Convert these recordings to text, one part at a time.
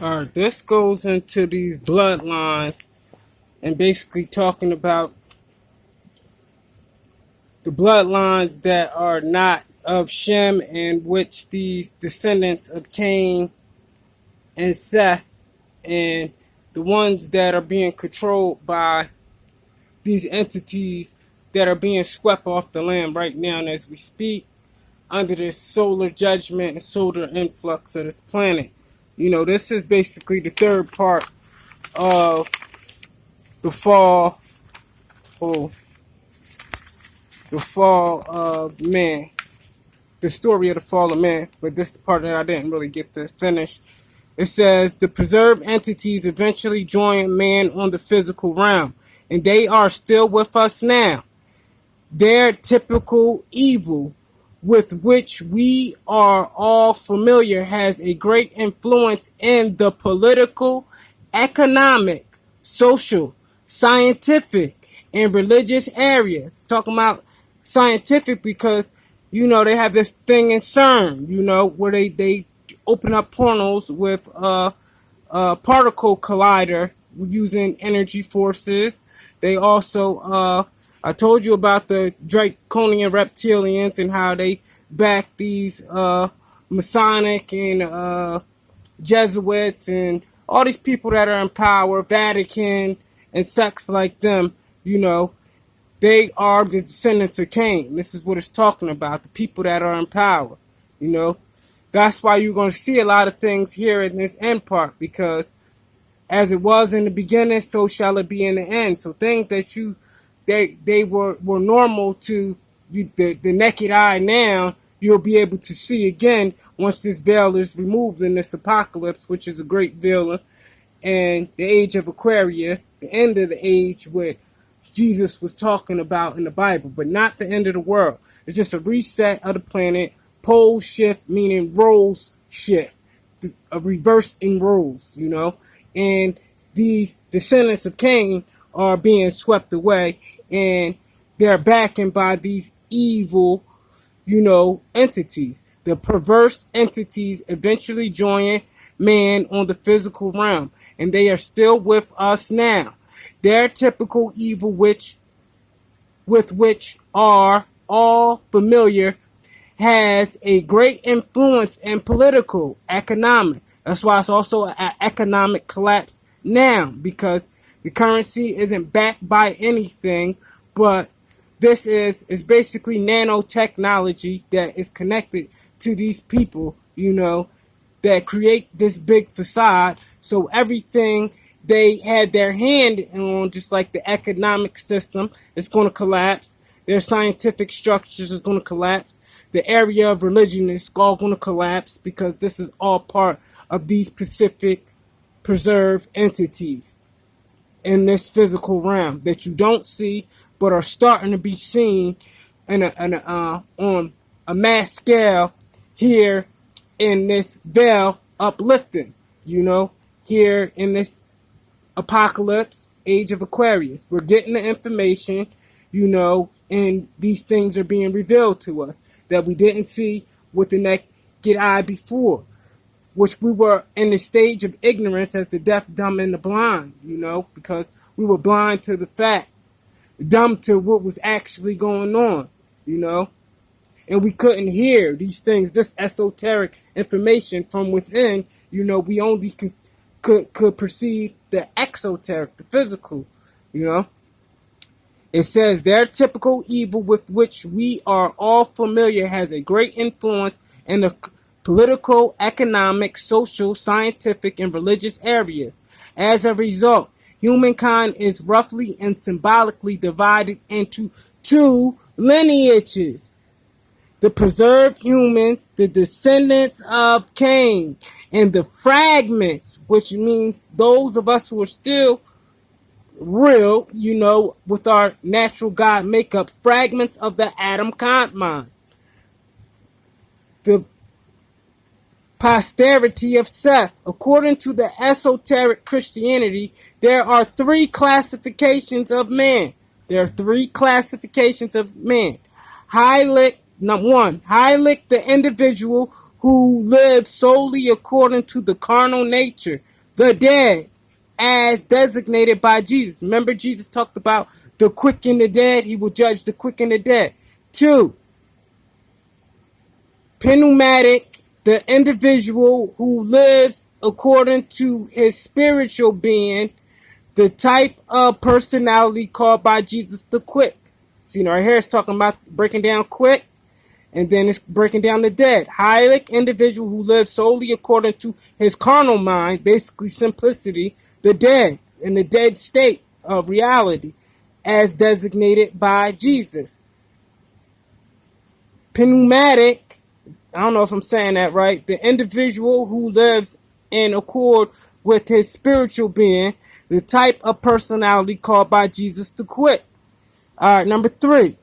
All right, this goes into these bloodlines and basically talking about the bloodlines that are not of Shem, and which these descendants of Cain and Seth, and the ones that are being controlled by these entities that are being swept off the land right now as we speak, under this solar judgment and solar influx of this planet. This is basically the third part of the fall. Oh, the fall of man. The story of the fall of man. But this is the part that I didn't really get to finish. It says the preserved entities eventually join man on the physical realm, and they are still with us now. Their typical evil, with which we are all familiar, has a great influence in the political, economic, social, scientific, and religious areas. Talking about scientific because, they have this thing in CERN, where they open up portals with a particle collider using energy forces. They also, I told you about the draconian reptilians and how they back these Masonic and Jesuits and all these people that are in power, Vatican and sects like them. They are the descendants of Cain. This is what it's talking about, the people that are in power. That's why you're going to see a lot of things here in this end part, because as it was in the beginning, so shall it be in the end. So things that they were normal to the naked eye now, you'll be able to see again once this veil is removed in this apocalypse, which is a great veil, and the age of Aquaria, the end of the age what Jesus was talking about in the Bible, but not the end of the world. It's just a reset of the planet, pole shift, meaning roles shift, a reverse in roles, and these descendants of Cain are being swept away, and they're backed by these evil, entities. The perverse entities eventually join man on the physical realm, and they are still with us now. Their typical evil, with which are all familiar, has a great influence in political, economic. That's why it's also an economic collapse now, because the currency isn't backed by anything, but this is basically nanotechnology that is connected to these people, that create this big facade. So everything they had their hand on, just like the economic system, is going to collapse. Their scientific structures is going to collapse. The area of religion is all going to collapse, because this is all part of these specific preserved entities in this physical realm that you don't see, but are starting to be seen on a mass scale here in this veil uplifting, here in this apocalypse, age of Aquarius. We're getting the information, and these things are being revealed to us that we didn't see with the naked eye before, which we were in the stage of ignorance as the deaf, dumb, and the blind, because we were blind to the fact, dumb to what was actually going on, and we couldn't hear these things, this esoteric information from within, we only could perceive the exoteric, the physical, It says their typical evil, with which we are all familiar, has a great influence in the political, economic, social, scientific, and religious areas. As a result, humankind is roughly and symbolically divided into two lineages: the preserved humans, the descendants of Cain, and the fragments, which means those of us who are still real, with our natural God makeup, fragments of the Adam God mind. The posterity of Seth. According to the esoteric Christianity, there are three classifications of man. There are three classifications of man. Number one, Heilig, the individual who lives solely according to the carnal nature, the dead as designated by Jesus. Remember, Jesus talked about the quick and the dead. He will judge the quick and the dead. 2, pneumatic, the individual who lives according to his spiritual being, the type of personality called by Jesus the quick. See, right here it's talking about breaking down quick, and then it's breaking down the dead. Hylic, individual who lives solely according to his carnal mind, basically simplicity, the dead, in the dead state of reality, as designated by Jesus. Pneumatic, I don't know if I'm saying that right, the individual who lives in accord with his spiritual being, the type of personality called by Jesus the quick. All right, number 3,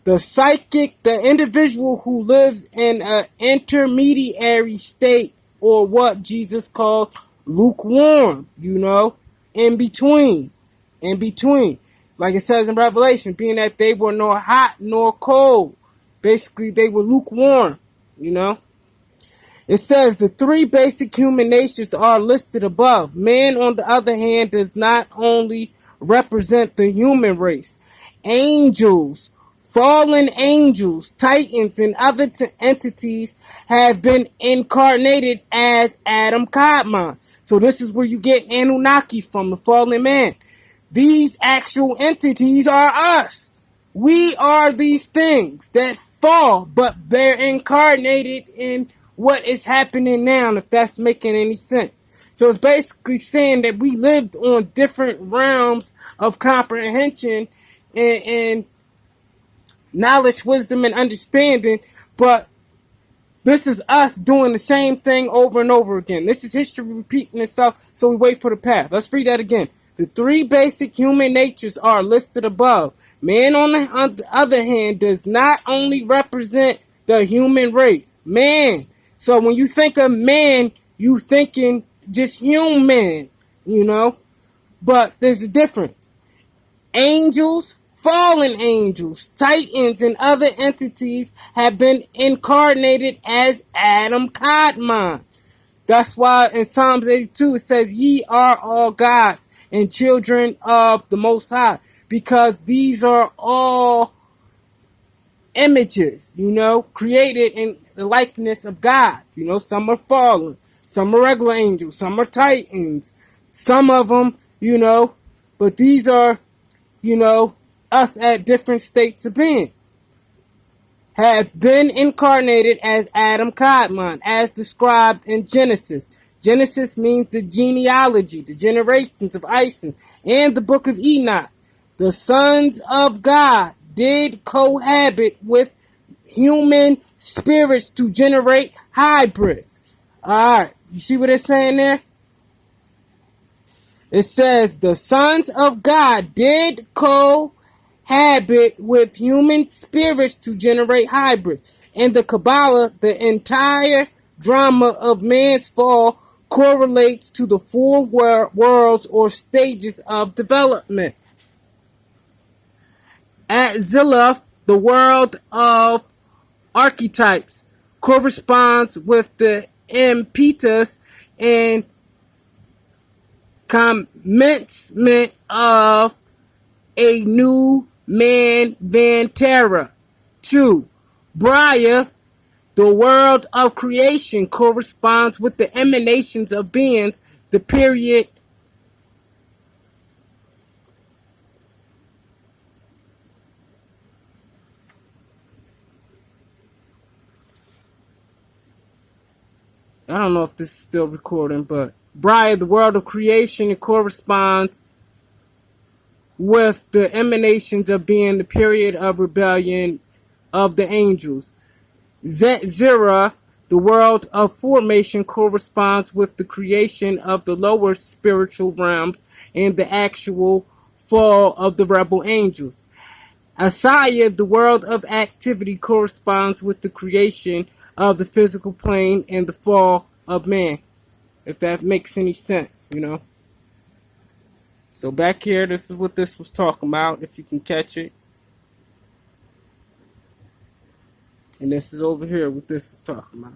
the psychic, the individual who lives in an intermediary state, or what Jesus calls lukewarm, in between. Like it says in Revelation, being that they were nor hot nor cold. Basically, they were lukewarm, It says the 3 basic human natures are listed above. Man, on the other hand, does not only represent the human race. Angels, fallen angels, titans, and other entities have been incarnated as Adam Kadmon. So this is where you get Anunnaki from, the fallen man. These actual entities are us. We are these things that fall, but they're incarnated in what is happening now, if that's making any sense. So it's basically saying that we lived on different realms of comprehension and knowledge, wisdom, and understanding, but this is us doing the same thing over and over again. This is history repeating itself, so we wait for the path. Let's read that again. The 3 basic human natures are listed above. Man, on the other hand, does not only represent the human race. Man. So when you think of man, you thinking just human, But there's a difference. Angels, fallen angels, titans, and other entities have been incarnated as Adam Kadmon. That's why in Psalms 82 it says, ye are all gods and children of the Most High, because these are all images, created in the likeness of God. Some are fallen, some are regular angels, some are titans, some of them, but these are, us at different states of being, have been incarnated as Adam Kadmon, as described in Genesis. Genesis means the genealogy, the generations of Isis, and the book of Enoch. The sons of God did cohabit with human spirits to generate hybrids. Alright, you see what it's saying there? It says the sons of God did cohabit with human spirits to generate hybrids. In the Kabbalah, the entire drama of man's fall correlates to the 4 worlds or stages of development. At Zilloth, the world of archetypes corresponds with the impetus and commencement of a new man Vantara. 2. Briar, the world of creation, corresponds with the emanations of beings, the period I don't know if this is still recording, but Briar, the world of creation, it corresponds with the emanations of being, the period of rebellion of the angels. Zetzirah, the world of formation, corresponds with the creation of the lower spiritual realms and the actual fall of the rebel angels. Asaya, the world of activity, corresponds with the creation of the physical plane and the fall of man. If that makes any sense, So back here, this is what this was talking about, if you can catch it. And this is over here what this is talking about.